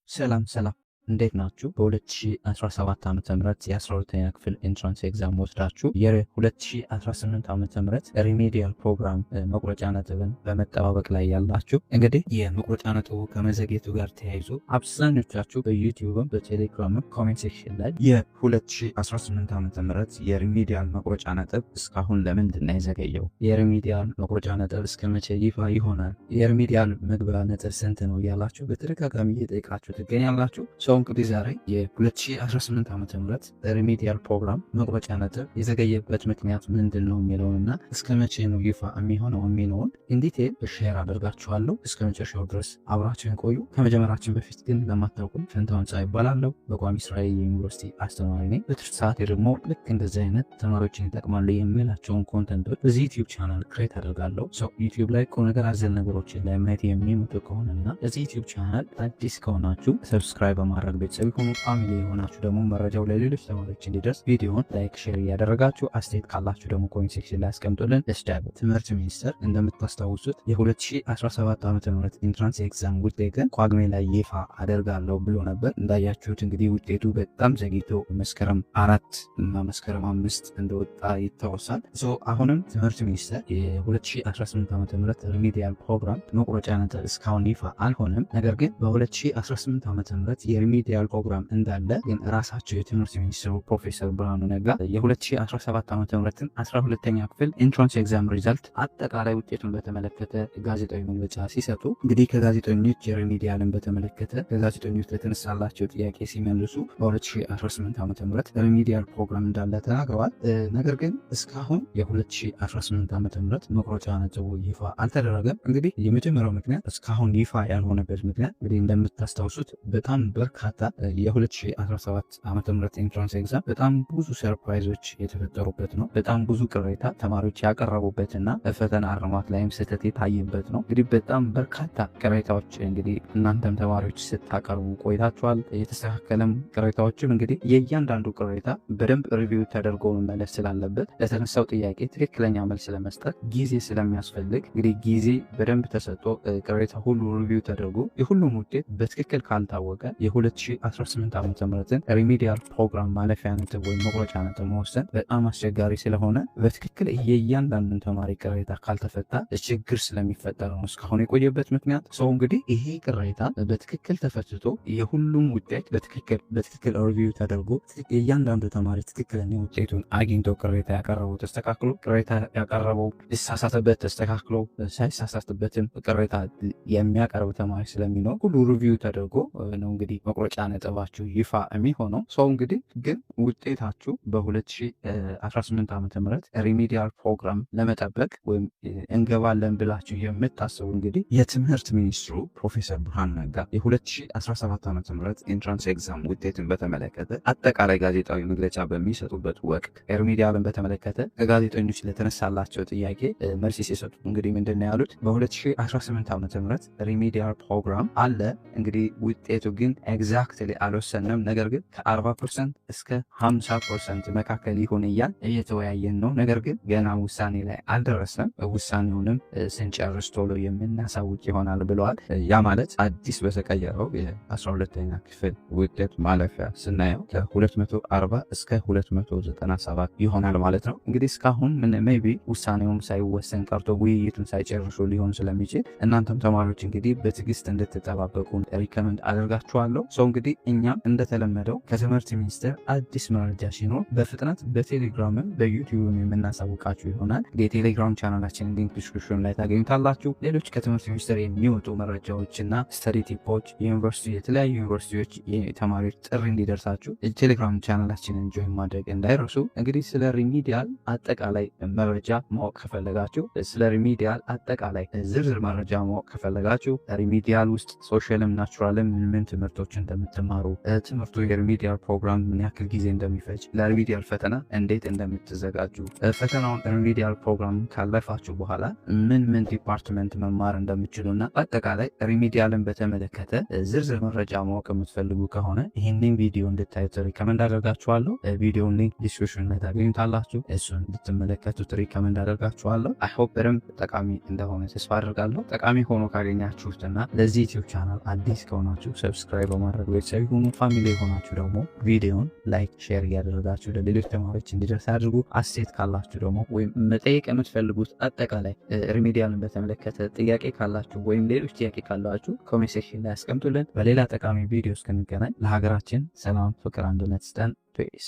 ሰላም እንዴት ናችሁ? በ2017 ዓመተ ምህረት የ12ኛ ክፍል ኤንትራንስ ኤግዛም ወስዳችሁ የ2018 ዓመተ ምህረት ሪሜዲያል ፕሮግራም መቁረጫ ነጥብን በመጠባበቅ ላይ ያላችሁ እንግዲህ የመቁረጫ ነጥቡ ከመዘግየቱ ጋር ተያይዞ አብዛኞቻችሁ በዩቲዩብም በቴሌግራምም ኮሜንት ሴክሽን ላይ የ2018 ዓመተ ምህረት የሪሜዲያል መቁረጫ ነጥብ እስካሁን ለምንድን ነው የዘገየው? የሪሜዲያል መቁረጫ ነጥብ እስከ መቼ ይፋ ይሆናል? የሪሜዲያል መግቢያ ነጥብ ስንት ነው እያላችሁ በተደጋጋሚ እየጠየቃችሁ ትገኛላችሁ። እንግዲህ ዛሬ የ2018 ዓመተ ምህረት ሪሜዲያል ፕሮግራም መቁረጫ ነጥብ የዘገየበት ምክንያት ምንድን ነው የሚለውንና እስከ መቼ ነው ይፋ የሚሆነውን ኢንዲቴል ሼር አደርጋችኋለሁ። እስከ መጨረሻው ድረስ አብራችሁን ቆዩ። ከመጀመራችን በፊት ግን ለማታውቁም ፈንታሁን ፀሐይ ይባላለሁ። በቋሚ ስራዬ የዩኒቨርሲቲ አስተማሪ ነኝ። በትርፍ ሰዓቴ ደግሞ ልክ እንደዚህ አይነት ተማሪዎችን ይጠቅማሉ የሚላቸውን ኮንተንቶች በዚህ ዩቲዩብ ቻናል ክሬት አደርጋለሁ። ዩቲዩብ ላይ ቁም ነገር አዘል ነገሮችን ላይ ማየት የሚመጡ ከሆነና ለዚህ ዩቲዩብ ቻናል አዲስ ከሆናችሁ ሰብስክራይብ በማድረግ ቤተሰብ ሆኑ። ፋሚሊ የሆናችሁ ደግሞ መረጃው ለሌሎች ተማሪዎች እንዲደርስ ቪዲዮውን ላይክ፣ ሼር እያደረጋችሁ አስተያየት ካላችሁ ደግሞ ኮሜንት ሴክሽን ላይ አስቀምጡልን። እስዳብ ትምህርት ሚኒስቴር እንደምታስታውሱት የ2017 ዓመተ ምህረት ኢንትራንስ ኤግዛም ውጤትን ጳጉሜ ላይ ይፋ አደርጋለሁ ብሎ ነበር። እንዳያችሁት እንግዲህ ውጤቱ በጣም ዘግይቶ መስከረም 4 እና መስከረም 5 እንደወጣ ይታወሳል። አሁንም ትምህርት ሚኒስቴር የ2018 ዓመተ ምህረት ሪሜዲያል ፕሮግራም መቁረጫ ነጥብ እስካሁን ይፋ አልሆነም። ነገር ግን በ2018 ዓመተ ምህረት የሪሜዲያል ፕሮግራም እንዳለ ግን ራሳቸው የትምህርት ሚኒስትሩ ፕሮፌሰር ብርሃኑ ነጋ የ2017 ዓመተ ምህረትን 12ኛ ክፍል ኢንትራንስ ኤግዛም ሪዛልት አጠቃላይ ውጤቱን በተመለከተ ጋዜጣዊ መግለጫ ሲሰጡ እንግዲህ ከጋዜጠኞች የሪሜዲያልን በተመለከተ ከጋዜጠኞች ለተነሳላቸው ጥያቄ ሲመልሱ በ2018 ዓመተ ምህረት ሪሜዲያል ፕሮግራም እንዳለ ተናግረዋል። ነገር ግን እስካሁን የ2018 ዓመተ ምህረት መቁረጫ ነጥቡ ይፋ አልተደረገም። እንግዲህ የመጀመሪያው ምክንያት እስካሁን ይፋ ያልሆነበት ምክንያት እንግዲህ እንደምታስታውሱት በጣም በርካታ የ2017 ዓመተ ምህረት ኢንትራንስ ኤግዛም በጣም ብዙ ሰርፕራይዞች የተፈጠሩበት ነው። በጣም ብዙ ቅሬታ ተማሪዎች ያቀረቡበትና ፈተና አርማት ላይም ስህተት የታየበት ነው። እንግዲህ በጣም በርካታ ቅሬታዎች እንግዲህ እናንተም ተማሪዎች ስታቀርቡ ቆይታችኋል። የተስተካከለም ቅሬታዎችም እንግዲህ የእያንዳንዱ ቅሬታ በደንብ ሪቪው ተደርጎ መመለስ ስላለበት ለተነሳው ጥያቄ ትክክለኛ መልስ ለመስጠት ጊዜ ስለሚያስፈልግ እንግዲህ ጊዜ በደንብ ተሰጥቶ ቅሬታ ሁሉ ሪቪው ተደርጎ የሁሉም ውጤት በትክክል ካልታወቀ የ2018 ዓመተ ምህረትን ሪሜዲያል ፕሮግራም ማለፊያ ነጥብ ወይም መቁረጫ ነጥብ መወሰን በጣም አስቸጋሪ ስለሆነ በትክክል የእያንዳንዱን ተማሪ ቅሬታ ካልተፈታ ችግር ስለሚፈጠር ነው እስካሁን የቆየበት ምክንያት። እንግዲህ ይሄ ቅሬታ በትክክል ተፈትቶ የሁሉም ውጤት በትክክል ሪቪው ተደርጎ የእያንዳንዱ ተማሪ ትክክለኛ ውጤቱን አግኝቶ ቅሬታ ያቀረበው ተስተካክሎ ቅሬታ ያቀረበው ሊሳሳትበት ተስተካክሎ ሳይሳሳትበትም ቅሬታ የሚያቀርብ ተማሪ ስለሚኖር ሁሉ ሪቪው ተደርጎ ነው እንግዲህ መቁረጫ ነጥባችሁ ይፋ የሚሆነው። እንግዲህ ግን ውጤታችሁ በ2018 ዓመተ ምህረት ሪሜዲያል ፕሮግራም ለመጠበቅ ወይም እንገባለን ብላችሁ የምታስቡ እንግዲህ የትምህርት ሚኒስትሩ ፕሮፌሰር ብርሃኑ ነጋ የ2017 ዓመተ ምህረት ኢንትራንስ ኤግዛም ውጤትን በተመለከተ አጠቃላይ ጋዜጣዊ መግለጫ በሚሰጡበት ወቅት ሪሜዲያልን በተመለከተ ከጋዜጠኞች ለተነሳላቸው ጥያቄ መልስ ሲሰጡ እንግዲህ ምንድን ነው ያሉት? በ2018 ዓመተ ምህረት ሪሜዲያል ፕሮግራም አለ። እንግዲህ ውጤቱ ግን ኤግዛክትሊ አልወሰንም። ነገር ግን ከ40% እስከ 50% መካከል ይሆን እያል እየተወያየን ነው። ነገር ግን ገና ውሳኔ ላይ አልደረሰም። ውሳኔውንም ስንጨርስ ቶሎ የምናሳውቅ ይሆናል ብለዋል። ያ ማለት አዲስ በተቀየረው የ12ኛ ክፍል ውጤት ማለፊያ ስናየው ከ240 እስከ 297 ይሆናል ማለት ነው። እንግዲህ እስካሁን ሜይ ቢ ውሳኔውም ሳይወሰን ቀርቶ ውይይቱን ሳይጨርሱ ሊሆን ስለሚችል እናንተም ተማሪዎች እንግዲህ በትዕግስት እንድትጠባበቁ ሪከመንድ አደርጋችኋለሁ። እንግዲህ እኛም እንደተለመደው ከትምህርት ሚኒስቴር አዲስ መረጃ ሲኖር በፍጥነት በቴሌግራምም በዩቲዩብም የምናሳውቃችሁ ይሆናል። የቴሌግራም ቻናላችን ሊንክ ዲስክሪፕሽን ላይ ታገኙታላችሁ። ሌሎች ከትምህርት ሚኒስቴር የሚወጡ መረጃዎችና ስተዲ ቲፖች የተለያዩ ዩኒቨርሲቲዎች የተማሪዎች ጥሪ እንዲደርሳችሁ ቴሌግራም ቻናላችንን ጆይን ማድረግ እንዳይረሱ። እንግዲህ ስለ ሪሜዲያል አጠቃላይ መረጃ ማወቅ ከፈለጋችሁ ስለ ሪሜዲያል አጠቃላይ ዝርዝር መረጃ ማወቅ ከፈለጋችሁ ሪሜዲያል ውስጥ ሶሻልም ናቹራልም ምን ትምህርቶች እንደምትማሩ ትምህርቱ የሪሜዲያል ፕሮግራም ምን ያክል ጊዜ እንደሚፈጅ ለሪሜዲያል ፈተና እንዴት እንደምትዘጋጁ ፈተናውን ሪሜዲያል ፕሮግራም ካለፋችሁ በኋላ ምን ዲፓርትመንት መማር እንደምችሉና በአጠቃላይ ሪሜዲያልን በተመለከተ ዝርዝር መረጃ ማወቅ የምትፈልጉ ከሆነ ይህንን ቪዲዮ እንድታዩት ሪከመንድ አደርጋችኋለሁ። ቪዲዮን ሊንክ ዲስክሪፕሽን ላይ ታገኙታላችሁ። እሱን እንድትመለከቱት ሪከመንድ አደርጋችኋለሁ። አይ ሆፕ በደንብ ጠቃሚ እንደሆነ ተስፋ አደርጋለሁ። ጠቃሚ ሆኖ ካገኛችሁትና ለዚህ ዩቲዩብ ቻናል አዲስ ከሆናችሁ ሰብስክራይብ በማድረግ በማድረግ ቤተሰብ ይሁኑ። ፋሚሊ የሆናችሁ ደግሞ ቪዲዮን ላይክ ሼር እያደረጋችሁ ለሌሎች ተማሪዎች እንዲደርስ አድርጉ። አስተያየት ካላችሁ ደግሞ ወይም መጠየቅ የምትፈልጉት አጠቃላይ ሪሜዲያልን በተመለከተ ጥያቄ ካላችሁ ወይም ሌሎች ጥያቄ ካላችሁ ኮሜንት ሴክሽን ላይ አስቀምጡልን። በሌላ ጠቃሚ ቪዲዮ እስክንገናኝ ለሀገራችን ሰላም፣ ፍቅር፣ አንድነት ስጠን። ፔስ